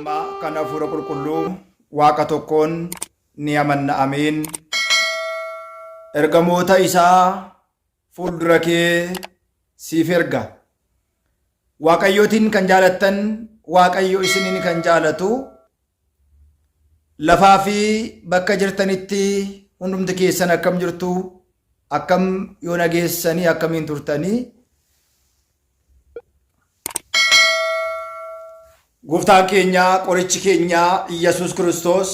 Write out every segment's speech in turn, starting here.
Ilma kan hafuura qulqulluu Waaqa tokkoon ni amanna. Ameen. Ergamoota isaa fuuldura kee siif erga. Waaqayyootiin kan jaalattan Waaqayyo isiniin kan jaalatu lafaa fi bakka jirtanitti hundumti keessan akkam jirtu, akkam yoo nageessanii akkamiin turtanii. Gooftaan keenya qorichi keenya Iyyasuus Kiristoos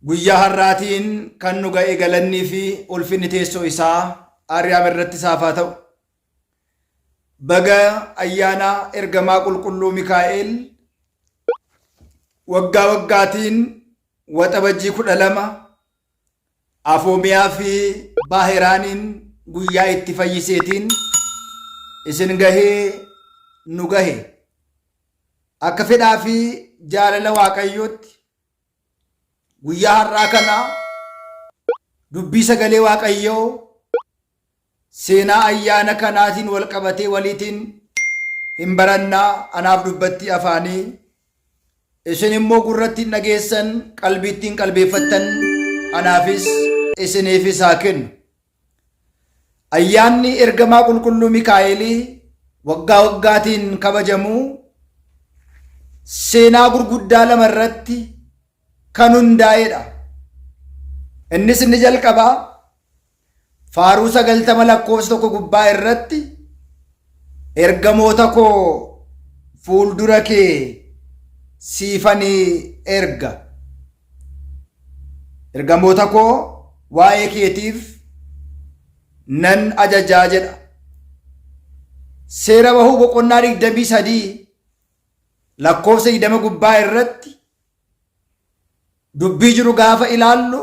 guyyaa har'aatiin kan nu ga'e galannii fi ulfinni teessoo isaa Aariyaam irratti isaaf haa ta'u. Baga ayyaana ergamaa qulqulluu Mikaa'el waggaa waggaatiin waxabajjii 12 Afoomiyaa fi Baahiraaniin guyyaa itti fayyiseetiin isin gahee nu gahe. Akka fedhaa fi jaalala Waaqayyootti guyyaa har'aa kana dubbii sagalee Waaqayyoo seenaa ayyaana kanaatiin wal qabatee waliitiin hin barannaa. Anaaf dubbatti afaanii, isin immoo gurratti dhageessan, qalbiittiin qalbeeffattan, anaafis isiniifis haa kennu. Ayyaanni ergamaa qulqulluu Mikaa'elii waggaa waggaatiin kabajamu seenaa gurguddaa lama irratti kan hundaa'edha. Innis inni jalqabaa Faaruu 90 lakkoofsa 1 gubbaa irratti ergamoota koo fuuldura kee siifanii erga. Ergamoota koo waa'ee keetiif nan ajajaa jedha. Seera bahuu boqonnaa 23 lakkoofsa 20 gubbaa irratti dubbii jiru gaafa ilaallu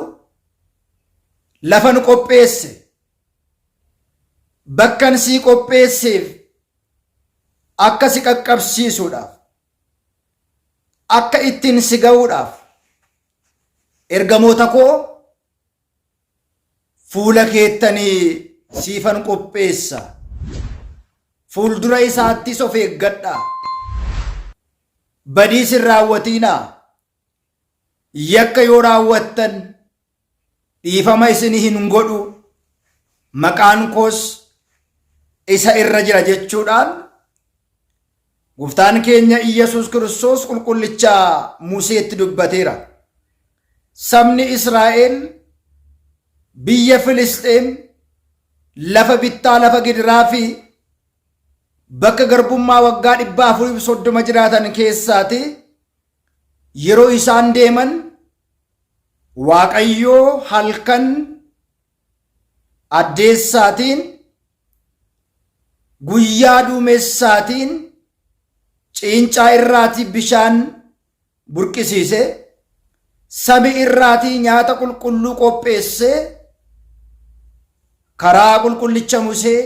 lafa nu qopheesse, bakkan sii qopheesseef akka si qaqqabsiisuudhaaf, akka ittiin si ga'uudhaaf ergamoota koo fuula keettanii siifan qopheessa. Fuuldura isaattis of eeggadhaa. Badiis hin raawwatinaa. Yakka yoo raawwattan dhiifama isinii hin godhu, maqaan koos isa irra jira jechuudhaan Gooftaan keenya Iyyasuus Kiristoos qulqullicha Museetti dubbateera. Sabni Israa'el biyya Filisxeem lafa bittaa, lafa gidiraa fi bakka garbummaa waggaa 430 jiraatan keessaati yeroo isaan deeman Waaqayyoo halkan addeessaatiin, guyyaa duumessaatiin ciincaa irraatii bishaan burqisiise, samii irraatii nyaata qulqulluu qopheesse, karaa qulqullicha Musee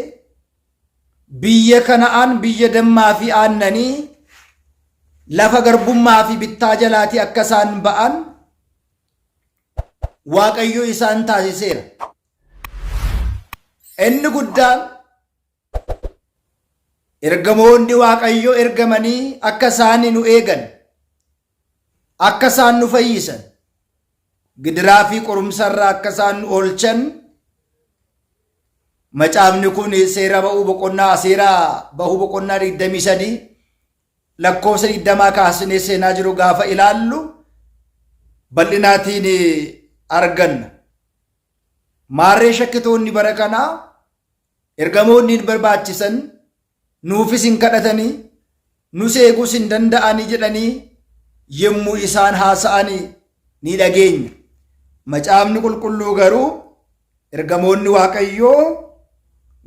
biyya Kana'aan, biyya dammaa fi aannanii, lafa garbummaa fi bittaa jalaatii akka isaan ba'an Waaqayyo isaan taasiseera. Inni guddaan ergamoonni Waaqayyo ergamanii akka isaan nu eegan, akka isaan nu fayyisan, gidiraa fi qorumsarraa akka isaan nu oolchan. Macaafni kun seera bahuu boqonnaa 23 lakkoofsa 20 kaasnee seenaa jiru gaafa ilaallu bal'inaatiin arganna. Maarree shakkitoonni bara kanaa ergamoonni hin barbaachisan, nuufis hin kadhatanii, nus eeguus hin danda'anii jedhanii yommuu isaan haasa'anii ni dhageenya. Macaafni qulqulluu garuu ergamoonni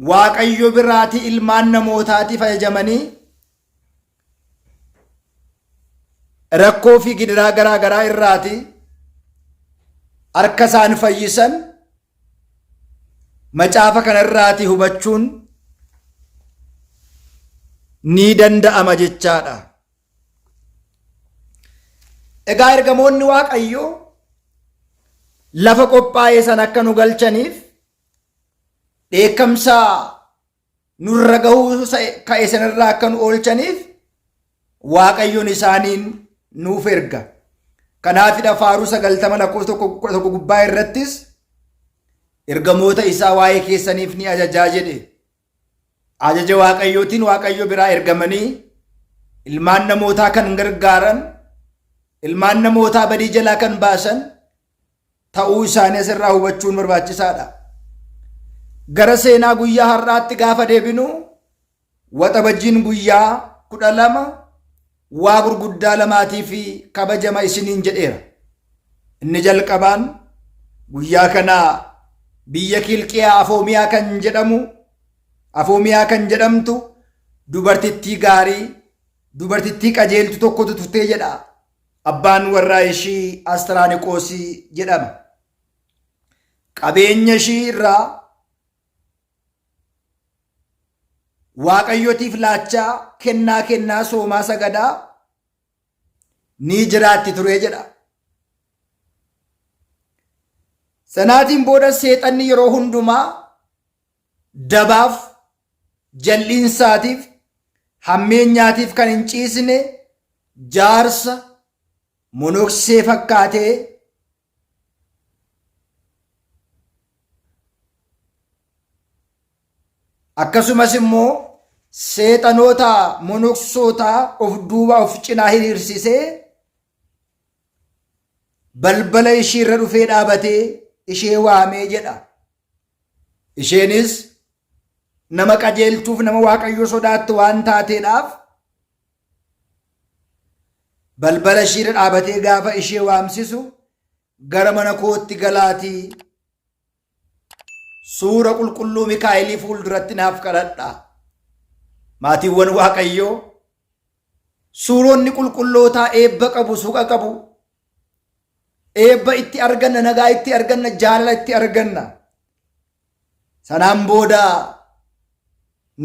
Waaqayyo biraatii ilmaan namootaatiif ajajamanii rakkoo fi gidiraa garaa garaa irraati harka isaan fayyisan macaafa kana irraati hubachuun ni danda'ama jechaadha. Egaa ergamoonni Waaqayyoo lafa qophaa'ee san akka nu galchaniif dheekkamsa nurra gahuu ka'e sanirraa akka nu oolchaniif Waaqayyoon isaaniin nuuf erga. Kanaafidha Faaruu 90:1 gubbaa irrattis ergamoota isaa waa'ee keessaniif ni ajajaa jedhe. Ajaja Waaqayyootiin Waaqayyo biraa ergamanii ilmaan namootaa kan gargaaran, ilmaan namootaa badii jalaa kan baasan ta'uu isaanii asirraa hubachuun barbaachisaadha. Gara seenaa guyyaa har'aatti gaafa deebinu waxabajjiin guyyaa 12 waa gurguddaa lamaatii fi kabajama isiniin jedheera. Inni jalqabaan guyyaa kana biyya Kilqiyaa Afoomiyaa kan jedhamtu dubartittii gaarii, dubartittii qajeeltu tokkotu turtee jedha. Abbaan warraa ishii Astiraaniqoosii jedhama. Qabeenya ishii irraa Waaqayyootiif laachaa kennaa soomaa sagadaa ni jiraatti ture jedha. Sanaatiin booda seexanni yeroo hundumaa dabaaf, jal'iinsaatiif, hammeenyaatiif kan hin ciisne jaarsa monoksee fakkaatee akkasumas immoo seexanoota monoksoota of duuba of cinaa hiriirsisee balbala ishii irra dhufee dhaabatee ishee waamee jedha. Isheenis nama qajeeltuuf nama Waaqayyo sodaattu waan taateedhaaf balbala ishii irra dhaabatee gaafa ishee waamsisu gara mana kootti galaatii suura qulqulluu Mikaa'elii fuulduratti naaf kadhadhaa. Maatiiwwan Waaqayyoo suuronni qulqullootaa eebba qabu, suqa qabu, eebba itti arganna, nagaa itti arganna, jaalala itti arganna. Sanaan booda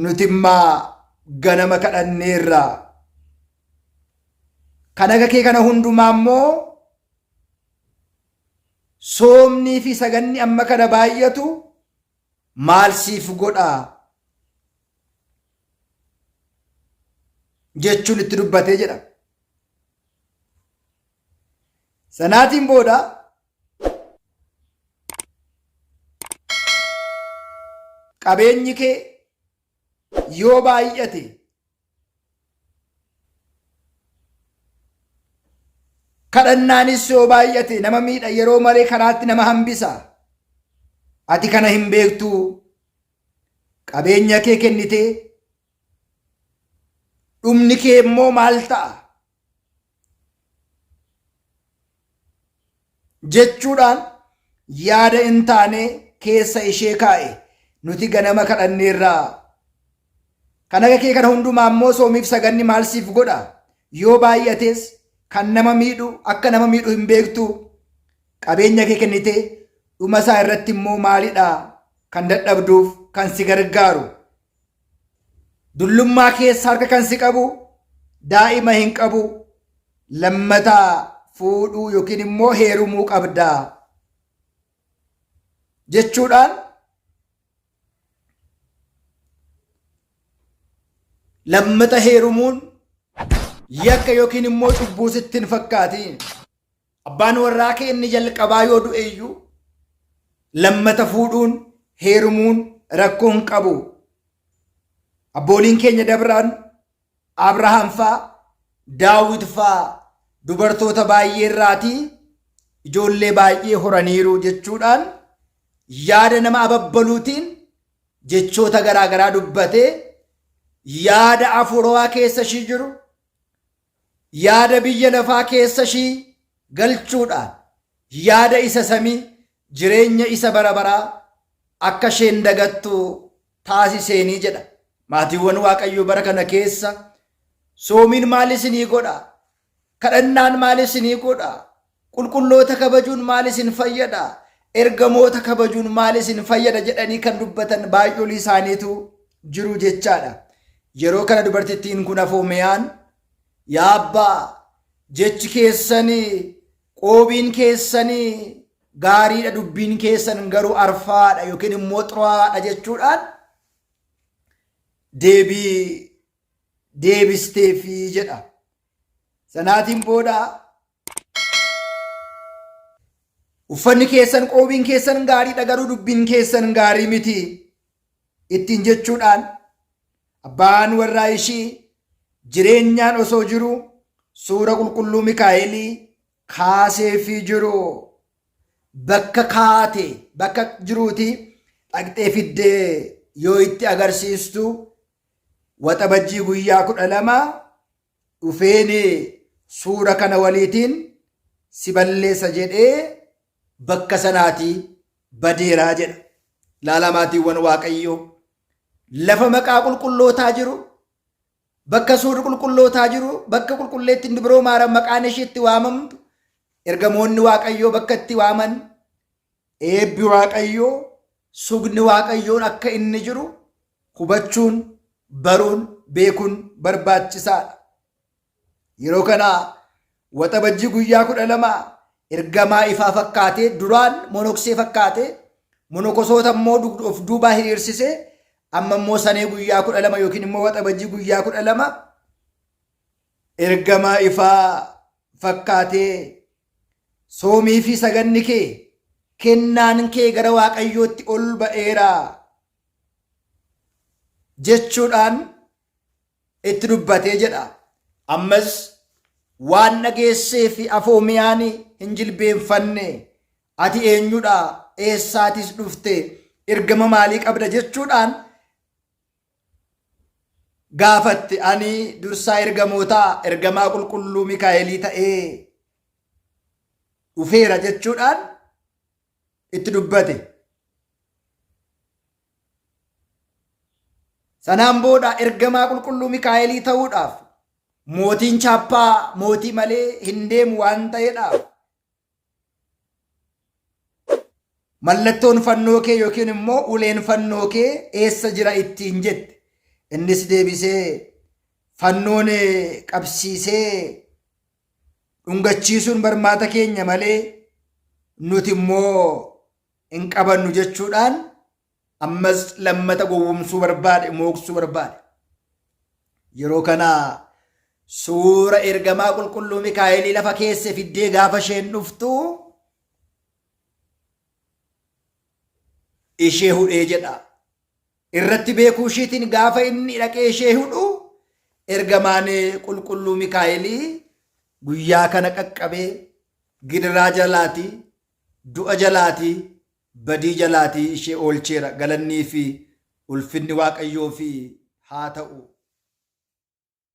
nuti immaa ganama kadhanneerra. Kan akka kee kana hundumaa immoo soomnii fi saganni amma kana baay'atu maal siif godhaa jechuun itti dubbatee jedha. Sanaatiin booda qabeenyi kee yoo baay'ate kadhannaanis yoo baay'ate nama miidha, yeroo malee karaatti nama hambisa. Ati kana hin beektu. Qabeenya kee kennitee dhumni kee immoo maal ta'a jechuudhaan yaada hin taane keessa ishee kaa'e. Nuti ganama kadhanneerraa. Kan akka kee kana hundumaa immoo soomiif saganni maal siif godha? Yoo baay'ates kan nama miidhu akka nama miidhu hin beektu. Qabeenya kee kennitee dhuma isaa irratti immoo maalidha kan dadhabduuf kan si gargaaru? Dullummaa keessa harka kan si qabu, daa'ima hin qabu, lammataa fuudhuu yookiin immoo heerumuu qabdaa jechuudhaan lammata heerumuun yakka yookiin immoo cubbuu sitti hin fakkaatiin. Abbaan warraa kee inni jalqabaa yoo du'e iyyuu lammata fuudhuun heerumuun rakkoo hin qabu. Abbooliin keenya dabraan Abrahaam faa, Daawit faa dubartoota baay'ee irraatii ijoollee baay'ee horaniiru jechuudhaan yaada nama ababbaluutiin jechoota garaagaraa dubbatee yaada afuurawaa keessa ishii jiru, yaada biyya lafaa keessa ishii galchuudhaan yaada isa samii, jireenya isa bara baraa akka isheen dagattu taasiseenii jedha. Maatiiwwan Waaqayyoo bara kana keessa soomiin maal isinii godha? Kadhannaan maal isinii godha? Qulqulloota kabajuun maal isin fayyada? Ergamoota kabajuun maal isin fayyada jedhanii kan dubbatan baay'oolii isaaniitu jiru jechaadha. Yeroo kana dubartittiin kun Afoomiyaan, yaa abbaa jechi keessanii, qoobiin keessanii gaariidha, dubbiin keessan garuu arfaadha yookiin immoo xuraa'aadha jechuudhaan deebii deebisteefii jedha. Sanaatiin booda uffanni keessan qoobiin keessan gaariidha garuu dubbiin keessan gaarii miti ittiin jechuudhaan abbaan warraa ishii jireenyaan osoo jiru suura qulqulluu Mikaa'elii kaaseefii jiru bakka kaate bakka jiruuti dhaqxee fiddee yoo itti agarsiistu waxabajjii guyyaa 12 dhufeen suura kana waliitiin si balleessa jedhee bakka sanaatii badeeraa jedha. Laalamaatiiwwan Waaqayyoo lafa maqaa qulqullootaa jiru bakka suurri qulqullootaa jiru bakka qulqulleettiin dubroo maaram maqaan ishee itti waamamtu ergamoonni Waaqayyoo bakka itti waaman eebbi Waaqayyoo sugni Waaqayyoon akka inni jiru hubachuun baruun beekuun barbaachisaadha. Yeroo kana waxabajjii guyyaa 12 ergamaa ifaa fakkaatee duraan monoksee fakkaatee monokosoota immoo of duubaa hiriirsisee amma immoo sanee guyyaa 12 yookiin immoo waxabajjii guyyaa 12 ergamaa ifaa fakkaatee soomii fi saganni kee kennaan kee gara Waaqayyootti ol ba'eera jechuudhaan itti dubbatee jedha. Ammas waan dhageessee fi afoomiyaan hin jilbeenfanne ati eenyudha eessaatis dhufte ergama maalii qabda jechuudhaan gaafatte. Ani dursaa ergamootaa ergamaa qulqulluu Mikaa'elii ta'ee dhufeera jechuudhaan itti dubbate. Sanaan booda ergamaa qulqulluu Mikaa'elii ta'uudhaaf mootiin chaappaa mootii malee hin deemu waan ta'eedhaaf mallattoon fannoo kee yookiin immoo uleen fannoo kee eessa jira ittiin jette. Innis deebisee fannoon qabsiisee dhungachiisuun barmaata keenya malee nuti immoo hin qabannu jechuudhaan ammas lammata gowwomsuu barbaade mooksuu barbaade. Yeroo kana suura ergamaa qulqulluu Mikaa'elii lafa keessa fiddee gaafa isheen dhuftu ishee hudhee jedha. Irratti beekuu isheetiin gaafa inni dhaqee ishee hudhu ergamaan qulqulluu Mikaa'elii guyyaa kana qaqqabee gidiraa jalaatii du'a jalaatii badii jalaatii ishee oolcheera. Galannii fi ulfinni Waaqayyoo fi haa ta'u.